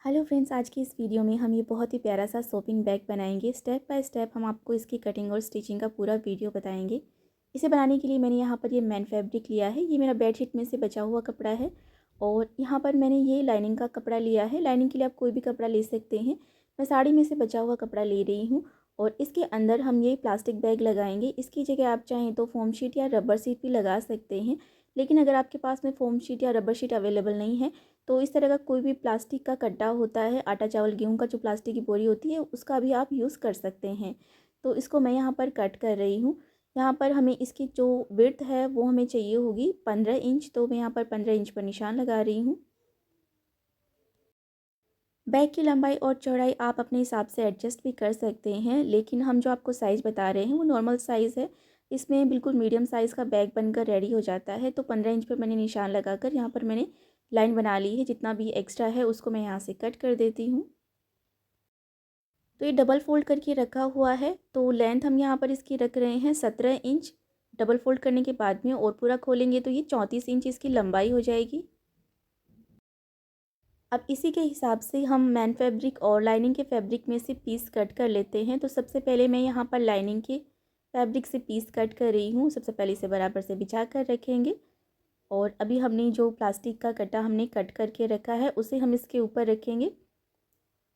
Hello friends, आज की इस वीडियो में हम ये बहुत ही प्यारा सा शॉपिंग बैग बनाएंगे। स्टेप बाय स्टेप हम आपको इसकी कटिंग और स्टिचिंग का पूरा वीडियो बताएंगे। इसे बनाने के लिए मैंने यहाँ पर ये मैन फैब्रिक लिया है। ये मेरा बेडशीट में से बचा हुआ कपड़ा है। और यहाँ पर मैंने ये लाइनिंग का कपड़ा लिया है। लाइनिंग के लिए आप कोई भी कपड़ा ले सकते हैं। मैं साड़ी में से बचा हुआ कपड़ा ले रही हूँ। और इसके अंदर हम ये प्लास्टिक बैग लगाएंगे। इसकी जगह आप चाहें तो फोम शीट या रबर शीट भी लगा सकते हैं। लेकिन अगर आपके पास में फोम शीट या रबर शीट अवेलेबल नहीं है तो इस तरह का कोई भी प्लास्टिक का कट्टा होता है, आटा चावल गेहूं का जो प्लास्टिक की बोरी होती है, उसका भी आप यूज़ कर सकते हैं। तो इसको मैं यहाँ पर कट कर रही हूँ। यहाँ पर हमें इसकी जो विड्थ है वो हमें चाहिए होगी 15 इंच। तो मैं यहाँ पर 15 इंच पर निशान लगा रही हूँ। बैग की लंबाई और चौड़ाई आप अपने हिसाब से एडजस्ट भी कर सकते हैं, लेकिन हम जो आपको साइज़ बता रहे हैं वो नॉर्मल साइज़ है। इसमें बिल्कुल मीडियम साइज़ का बैग बनकर रेडी हो जाता है। तो 15 इंच पर मैंने निशान लगाकर यहाँ पर मैंने लाइन बना ली है। जितना भी एक्स्ट्रा है उसको मैं यहाँ से कट कर देती हूँ। तो ये डबल फोल्ड करके रखा हुआ है। तो लेंथ हम यहाँ पर इसकी रख रहे हैं 17 इंच। डबल फोल्ड करने के बाद में और पूरा खोलेंगे तो ये 34 इंच इसकी लंबाई हो जाएगी। अब इसी के हिसाब से हम मैन फैब्रिक और लाइनिंग के फैब्रिक में से पीस कट कर लेते हैं। तो सबसे पहले मैं यहाँ पर लाइनिंग के फैब्रिक से पीस कट कर रही हूँ। सबसे पहले इसे बराबर से बिछा कर रखेंगे। और अभी हमने जो प्लास्टिक का कटा हमने कट करके रखा है उसे हम इसके ऊपर रखेंगे।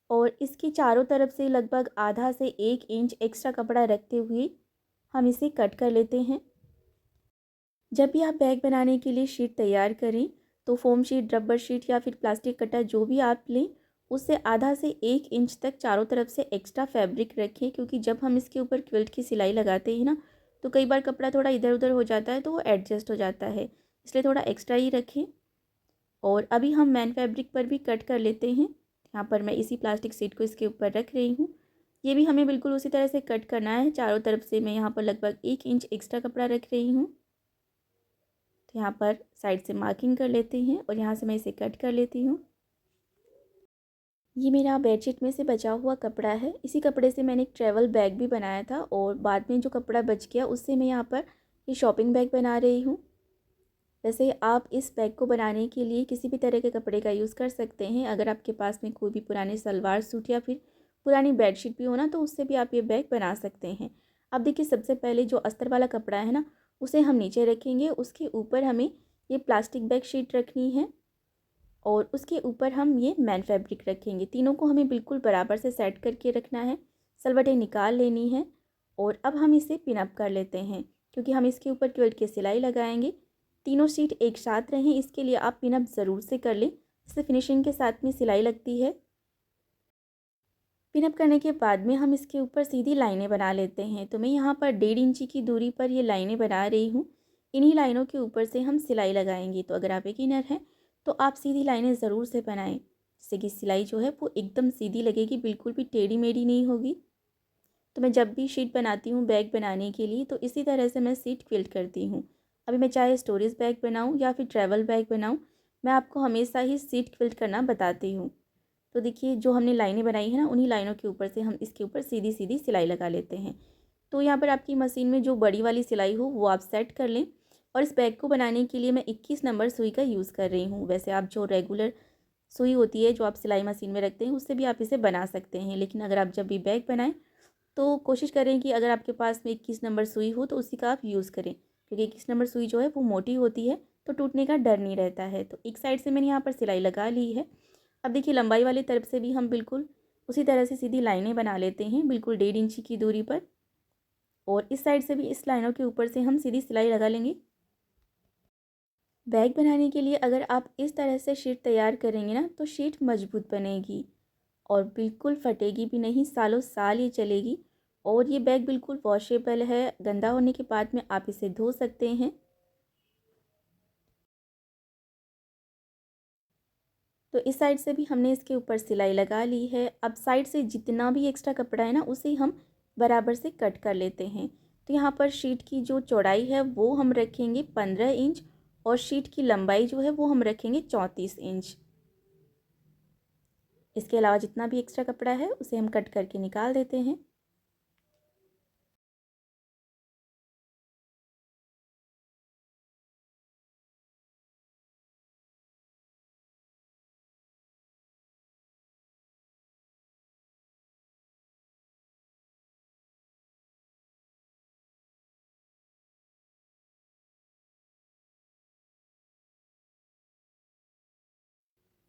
और इसकी चारों तरफ से लगभग आधा से 1 इंच एक्स्ट्रा कपड़ा रखते हुए हम इसे कट कर लेते हैं। जब भी आप बैग बनाने के लिए शीट तैयार करें तो फोम शीट, रबर शीट या फिर प्लास्टिक कटा जो भी आप लें, उससे आधा से 1 इंच तक चारों तरफ से एक्स्ट्रा फैब्रिक रखें। क्योंकि जब हम इसके ऊपर क्विल्ट की सिलाई लगाते हैं ना, तो कई बार कपड़ा थोड़ा इधर उधर हो जाता है तो वो एडजस्ट हो जाता है, इसलिए थोड़ा एक्स्ट्रा ही रखें। और अभी हम मैन फैब्रिक पर भी कट कर लेते हैं। यहाँ पर मैं इसी प्लास्टिक शीट को इसके ऊपर रख रही हूँ। ये भी हमें बिल्कुल उसी तरह से कट करना है। चारों तरफ से मैं यहाँ पर लगभग 1 इंच एक्स्ट्रा कपड़ा रख रही हूँ। तो यहाँ पर साइड से मार्किंग कर लेते हैं और यहाँ से मैं इसे कट कर लेती हूँ। ये मेरा बेडशीट में से बचा हुआ कपड़ा है। इसी कपड़े से मैंने एक ट्रैवल बैग भी बनाया था और बाद में जो कपड़ा बच गया उससे मैं यहाँ पर ये शॉपिंग बैग बना रही हूँ। वैसे आप इस बैग को बनाने के लिए किसी भी तरह के कपड़े का यूज़ कर सकते हैं। अगर आपके पास में कोई भी पुराने सलवार सूट या फिर पुरानी बेडशीट भी हो ना, तो उससे भी आप ये बैग बना सकते हैं। अब देखिए, सबसे पहले जो अस्तर वाला कपड़ा है ना, उसे हम नीचे रखेंगे। उसके ऊपर हमें ये प्लास्टिक बैग शीट रखनी है और उसके ऊपर हम ये मैन फैब्रिक रखेंगे। तीनों को हमें बिल्कुल बराबर से सेट करके रखना है। सलवटें निकाल लेनी है और अब हम इसे पिन अप कर लेते हैं, क्योंकि हम इसके ऊपर क्विल्ट की सिलाई लगाएंगे। तीनों शीट एक साथ रहें, इसके लिए आप पिन अप ज़रूर से कर लें, जिससे फिनिशिंग के साथ में सिलाई लगती है। पिन अप करने के बाद में हम इसके ऊपर सीधी लाइनें बना लेते हैं। तो मैं यहाँ पर 1.5 इंची की दूरी पर ये लाइनें बना रही हूँ। इन्हीं लाइनों के ऊपर से हम सिलाई लगाएंगे। तो अगर आप बिगिनर हैं तो आप सीधी लाइनें ज़रूर से बनाएं, जिससे कि सिलाई जो है वो एकदम सीधी लगेगी, बिल्कुल भी टेढ़ी मेढ़ी नहीं होगी। तो मैं जब भी शीट बनाती हूँ बैग बनाने के लिए, तो इसी तरह से मैं शीट क्विल्ट करती हूँ। अभी मैं चाहे स्टोरेज बैग बनाऊँ या फिर ट्रैवल बैग बनाऊँ, मैं आपको हमेशा ही शीट क्विल्ट करना बताती हूँ। तो देखिए, जो हमने लाइनें बनाई हैं ना, उन्हीं लाइनों के ऊपर से हम इसके ऊपर सीधी सीधी सिलाई लगा लेते हैं। तो यहाँ पर आपकी मशीन में जो बड़ी वाली सिलाई हो वो आप सेट कर लें। और इस बैग को बनाने के लिए मैं 21 नंबर सुई का यूज़ कर रही हूँ। वैसे आप जो रेगुलर सुई होती है जो आप सिलाई मशीन में रखते हैं, उससे भी आप इसे बना सकते हैं। लेकिन अगर आप जब भी बैग बनाएं तो कोशिश करें कि अगर आपके पास में 21 नंबर सुई हो तो उसी का आप यूज़ करें, क्योंकि 21 नंबर सुई जो है वो मोटी होती है, तो टूटने का डर नहीं रहता है। तो एक साइड से मैंने यहाँ पर सिलाई लगा ली है। अब देखिए, लंबाई वाली तरफ से भी हम बिल्कुल उसी तरह से सीधी लाइनें बना लेते हैं, बिल्कुल 1.5 इंची की दूरी पर। और इस साइड से भी इस लाइनों के ऊपर से हम सीधी सिलाई लगा लेंगे। बैग बनाने के लिए अगर आप इस तरह से शीट तैयार करेंगे ना, तो शीट मजबूत बनेगी और बिल्कुल फटेगी भी नहीं, सालों साल ये चलेगी। और ये बैग बिल्कुल वॉशेबल है, गंदा होने के बाद में आप इसे धो सकते हैं। तो इस साइड से भी हमने इसके ऊपर सिलाई लगा ली है। अब साइड से जितना भी एक्स्ट्रा कपड़ा है ना, उसे हम बराबर से कट कर लेते हैं। तो यहाँ पर शीट की जो चौड़ाई है वो हम रखेंगे 15 इंच और शीट की लंबाई जो है वो हम रखेंगे 34 इंच। इसके अलावा जितना भी एक्स्ट्रा कपड़ा है उसे हम कट करके निकाल देते हैं।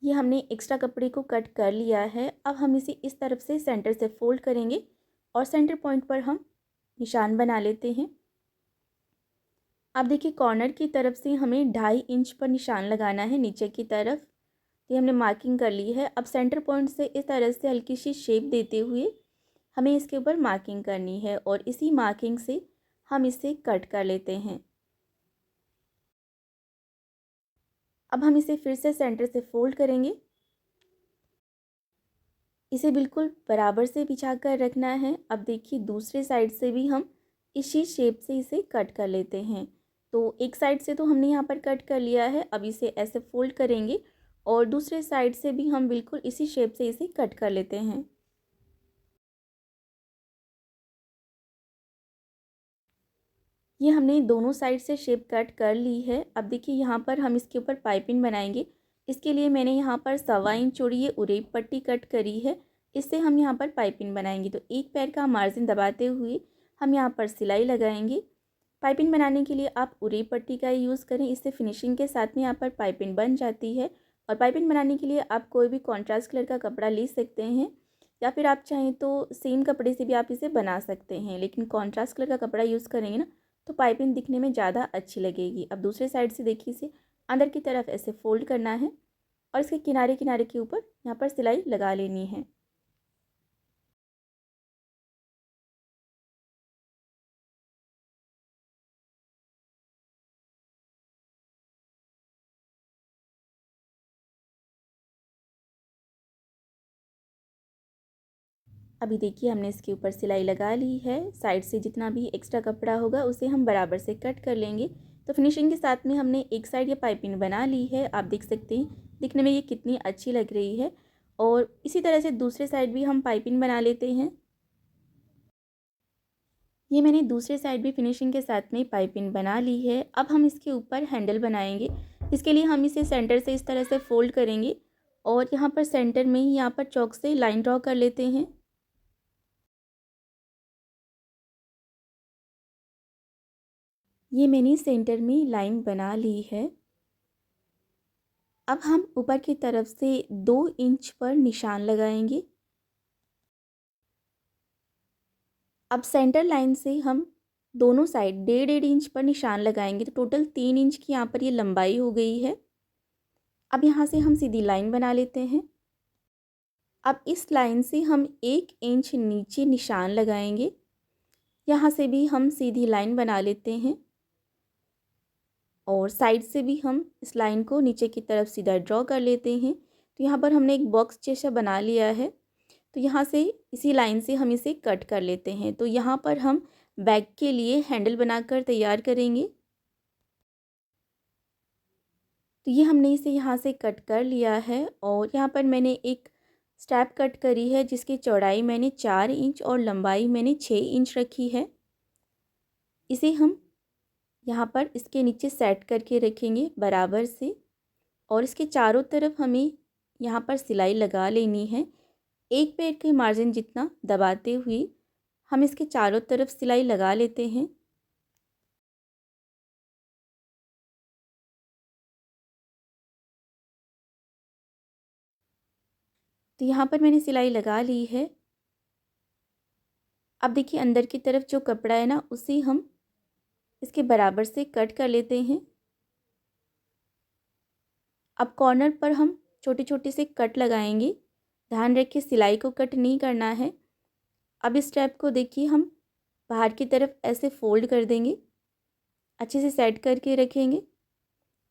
ये हमने एक्स्ट्रा कपड़े को कट कर लिया है। अब हम इसे इस तरफ से सेंटर से फोल्ड करेंगे और सेंटर पॉइंट पर हम निशान बना लेते हैं। अब देखिए कॉर्नर की तरफ से हमें 2.5 इंच पर निशान लगाना है नीचे की तरफ। ये हमने मार्किंग कर ली है। अब सेंटर पॉइंट से इस तरह से हल्की सी शेप देते हुए हमें इसके ऊपर मार्किंग करनी है और इसी मार्किंग से हम इसे कट कर लेते हैं। अब हम इसे फिर से सेंटर से फोल्ड करेंगे। इसे बिल्कुल बराबर से बिछा कर रखना है। अब देखिए दूसरे साइड से भी हम इसी शेप से इसे कट कर लेते हैं। तो एक साइड से तो हमने यहाँ पर कट कर लिया है, अब इसे ऐसे फोल्ड करेंगे और दूसरे साइड से भी हम बिल्कुल इसी शेप से इसे कट कर लेते हैं। ये हमने दोनों साइड से शेप कट कर ली है। अब देखिए यहाँ पर हम इसके ऊपर पाइपिंग बनाएंगे। इसके लिए मैंने यहाँ पर 1.25 इंच चौड़ी ये उरेब पट्टी कट करी है। इससे हम यहाँ पर पाइपिंग बनाएंगे। तो एक पैर का मार्जिन दबाते हुए हम यहाँ पर सिलाई लगाएंगे। पाइपिंग बनाने के लिए आप उरेब पट्टी का ही यूज़ करें, इससे फिनिशिंग के साथ में यहाँ पर पाइपिंग बन जाती है। और पाइपिंग बनाने के लिए आप कोई भी कॉन्ट्रास्ट कलर का कपड़ा ले सकते हैं या फिर आप चाहें तो सेम कपड़े से भी आप इसे बना सकते हैं, लेकिन कॉन्ट्रास्ट कलर का कपड़ा यूज़ करेंगे ना तो पाइपिंग दिखने में ज़्यादा अच्छी लगेगी। अब दूसरे साइड से देखिए इसे अंदर की तरफ ऐसे फोल्ड करना है और इसके किनारे किनारे के ऊपर यहाँ पर सिलाई लगा लेनी है। अभी देखिए हमने इसके ऊपर सिलाई लगा ली है। साइड से जितना भी एक्स्ट्रा कपड़ा होगा उसे हम बराबर से कट कर लेंगे। तो फिनिशिंग के साथ में हमने एक साइड ये पाइपिंग बना ली है। आप देख सकते हैं दिखने में ये कितनी अच्छी लग रही है। और इसी तरह से दूसरे साइड भी हम पाइपिंग बना लेते हैं। ये मैंने दूसरे साइड भी फिनिशिंग के साथ में पाइपिंग बना ली है। अब हम इसके ऊपर हैंडल बनाएंगे। इसके लिए हम इसे सेंटर से इस तरह से फोल्ड करेंगे और यहाँ पर सेंटर में ही यहाँ पर चॉक से लाइन ड्रॉ कर लेते हैं। ये मैंने सेंटर में लाइन बना ली है। अब हम ऊपर की तरफ से 2 इंच पर निशान लगाएंगे। अब सेंटर लाइन से हम दोनों साइड 1.5 इंच पर निशान लगाएंगे। तो टोटल 3 इंच की यहाँ पर ये लंबाई हो गई है। अब यहाँ से हम सीधी लाइन बना लेते हैं। अब इस लाइन से हम 1 इंच नीचे निशान लगाएंगे। यहाँ से भी हम सीधी लाइन बना लेते हैं और साइड से भी हम इस लाइन को नीचे की तरफ सीधा ड्रॉ कर लेते हैं। तो यहाँ पर हमने एक बॉक्स जैसा बना लिया है। तो यहाँ से इसी लाइन से हम इसे कट कर लेते हैं। तो यहाँ पर हम बैग के लिए हैंडल बनाकर तैयार करेंगे। तो ये हमने इसे यहाँ से कट कर लिया है और यहाँ पर मैंने एक स्ट्रैप कट करी है जिसकी चौड़ाई मैंने 4 इंच और लंबाई मैंने 6 इंच रखी है। इसे हम यहाँ पर इसके नीचे सेट करके रखेंगे बराबर से और इसके चारों तरफ हमें यहाँ पर सिलाई लगा लेनी है। एक पैर के मार्जिन जितना दबाते हुए हम इसके चारों तरफ सिलाई लगा लेते हैं। तो यहाँ पर मैंने सिलाई लगा ली है। अब देखिए अंदर की तरफ जो कपड़ा है ना उसे हम इसके बराबर से कट कर लेते हैं। अब कॉर्नर पर हम छोटे छोटे से कट लगाएंगे। ध्यान रखिए सिलाई को कट नहीं करना है। अब इस स्टेप को देखिए हम बाहर की तरफ ऐसे फोल्ड कर देंगे, अच्छे से सेट करके रखेंगे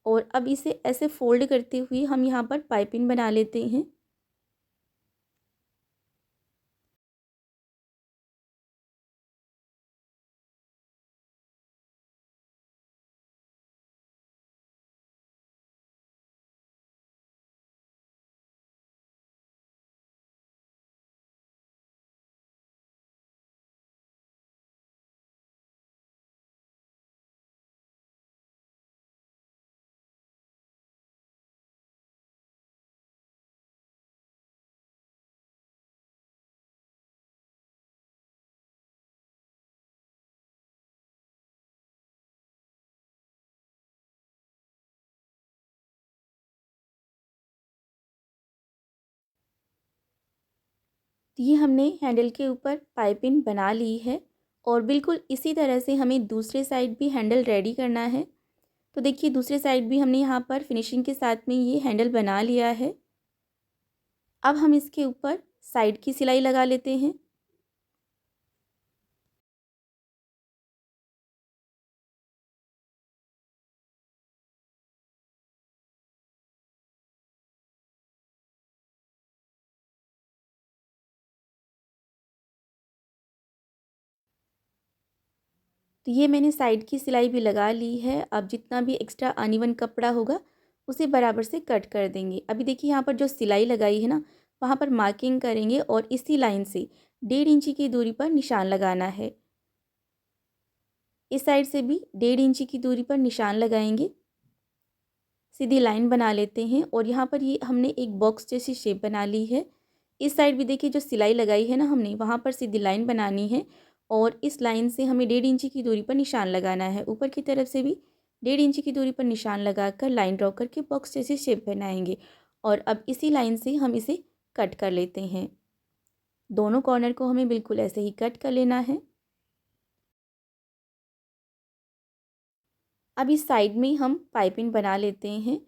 और अब इसे ऐसे फोल्ड करते हुए हम यहाँ पर पाइपिंग बना लेते हैं। तो ये हमने हैंडल के ऊपर पाइपिंग बना ली है और बिल्कुल इसी तरह से हमें दूसरे साइड भी हैंडल रेडी करना है। तो देखिए दूसरे साइड भी हमने यहाँ पर फिनिशिंग के साथ में ये हैंडल बना लिया है। अब हम इसके ऊपर साइड की सिलाई लगा लेते हैं। तो ये मैंने साइड की सिलाई भी लगा ली है। अब जितना भी एक्स्ट्रा अनइवन कपड़ा होगा उसे बराबर से कट कर देंगे। अभी देखिए यहाँ पर जो सिलाई लगाई है ना, वहाँ पर मार्किंग करेंगे और इसी लाइन से 1.5 इंची की दूरी पर निशान लगाना है। इस साइड से भी 1.5 इंची की दूरी पर निशान लगाएंगे। सीधी लाइन बना लेते हैं और यहाँ पर ये हमने एक बॉक्स जैसी शेप बना ली है। इस साइड भी देखिए जो सिलाई लगाई है ना हमने, वहाँ पर सीधी लाइन बनानी है और इस लाइन से हमें 1.5 इंची की दूरी पर निशान लगाना है। ऊपर की तरफ से भी 1.5 इंची की दूरी पर निशान लगाकर लाइन ड्रॉ करके बॉक्स जैसी शेप बनाएंगे और अब इसी लाइन से हम इसे कट कर लेते हैं। दोनों कॉर्नर को हमें बिल्कुल ऐसे ही कट कर लेना है। अब इस साइड में हम पाइपिंग बना लेते हैं।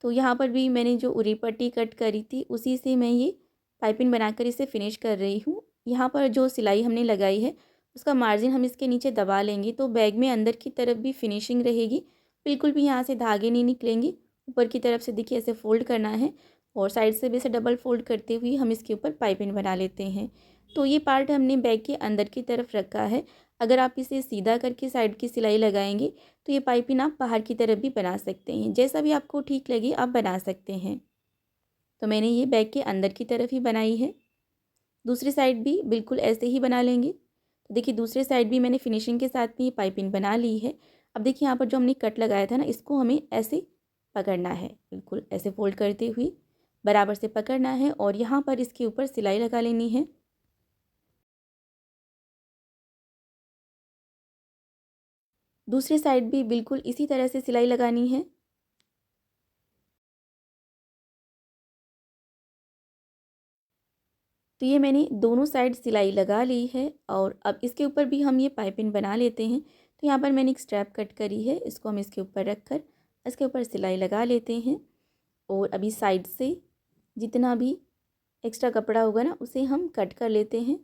तो यहाँ पर भी मैंने जो उरी पट्टी कट करी थी उसी से मैं ये पाइपिंग बनाकर इसे फिनिश कर रही हूँ। यहाँ पर जो सिलाई हमने लगाई है उसका मार्जिन हम इसके नीचे दबा लेंगे तो बैग में अंदर की तरफ भी फिनिशिंग रहेगी। बिल्कुल भी यहाँ से धागे नहीं निकलेंगे। ऊपर की तरफ से देखिए ऐसे फोल्ड करना है और साइड से भी ऐसे डबल फोल्ड करते हुए हम इसके ऊपर पाइपिंग बना लेते हैं। तो ये पार्ट हमने बैग के अंदर की तरफ रखा है। अगर आप इसे सीधा करके साइड की सिलाई लगाएंगे तो ये पाइपिंग आप बाहर की तरफ भी बना सकते हैं। जैसा भी आपको ठीक लगे आप बना सकते हैं। तो मैंने ये बैग के अंदर की तरफ ही बनाई है। दूसरी साइड भी बिल्कुल ऐसे ही बना लेंगे। तो देखिए दूसरे साइड भी मैंने फिनिशिंग के साथ में ये पाइपिंग बना ली है। अब देखिए यहाँ पर जो हमने कट लगाया था ना, इसको हमें ऐसे पकड़ना है, बिल्कुल ऐसे फोल्ड करते हुए बराबर से पकड़ना है और यहाँ पर इसके ऊपर सिलाई लगा लेनी है। दूसरी साइड भी बिल्कुल इसी तरह से सिलाई लगानी है। तो ये मैंने दोनों साइड सिलाई लगा ली है और अब इसके ऊपर भी हम ये पाइपिंग बना लेते हैं। तो यहाँ पर मैंने एक स्ट्रैप कट करी है, इसको हम इसके ऊपर रख कर इसके ऊपर सिलाई लगा लेते हैं और अभी साइड से जितना भी एक्स्ट्रा कपड़ा होगा ना उसे हम कट कर लेते हैं।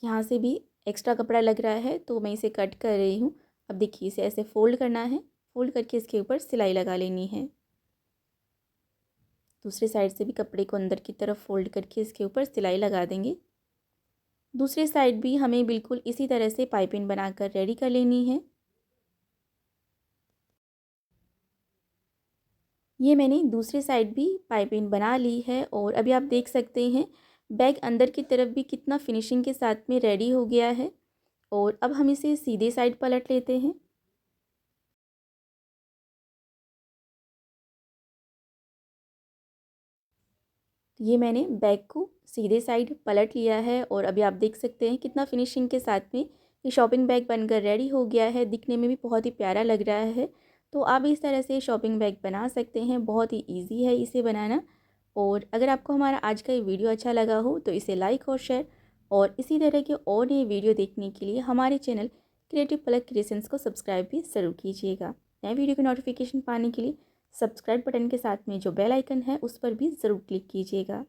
यहाँ से भी एक्स्ट्रा कपड़ा लग रहा है तो मैं इसे कट कर रही हूँ। अब देखिए इसे ऐसे फोल्ड करना है, फोल्ड करके इसके ऊपर सिलाई लगा लेनी है। दूसरी साइड से भी कपड़े को अंदर की तरफ फोल्ड करके इसके ऊपर सिलाई लगा देंगे। दूसरी साइड भी हमें बिल्कुल इसी तरह से पाइपिंग बनाकर रेडी कर लेनी है। ये मैंने दूसरी साइड भी पाइपिंग बना ली है और अभी आप देख सकते हैं बैग अंदर की तरफ भी कितना फिनिशिंग के साथ में रेडी हो गया है। और अब हम इसे सीधे साइड पलट लेते हैं। ये मैंने बैग को सीधे साइड पलट लिया है और अभी आप देख सकते हैं कितना फिनिशिंग के साथ में ये शॉपिंग बैग बनकर रेडी हो गया है। दिखने में भी बहुत ही प्यारा लग रहा है। तो आप इस तरह से शॉपिंग बैग बना सकते हैं, बहुत ही इजी है इसे बनाना। और अगर आपको हमारा आज का ये वीडियो अच्छा लगा हो तो इसे लाइक और शेयर और इसी तरह के और नए वीडियो देखने के लिए हमारे चैनल क्रिएटिव पलक क्रिएशंस को सब्सक्राइब भी ज़रूर कीजिएगा। नए वीडियो की नोटिफिकेशन पाने के लिए सब्सक्राइब बटन के साथ में जो बेल आइकन है उस पर भी ज़रूर क्लिक कीजिएगा।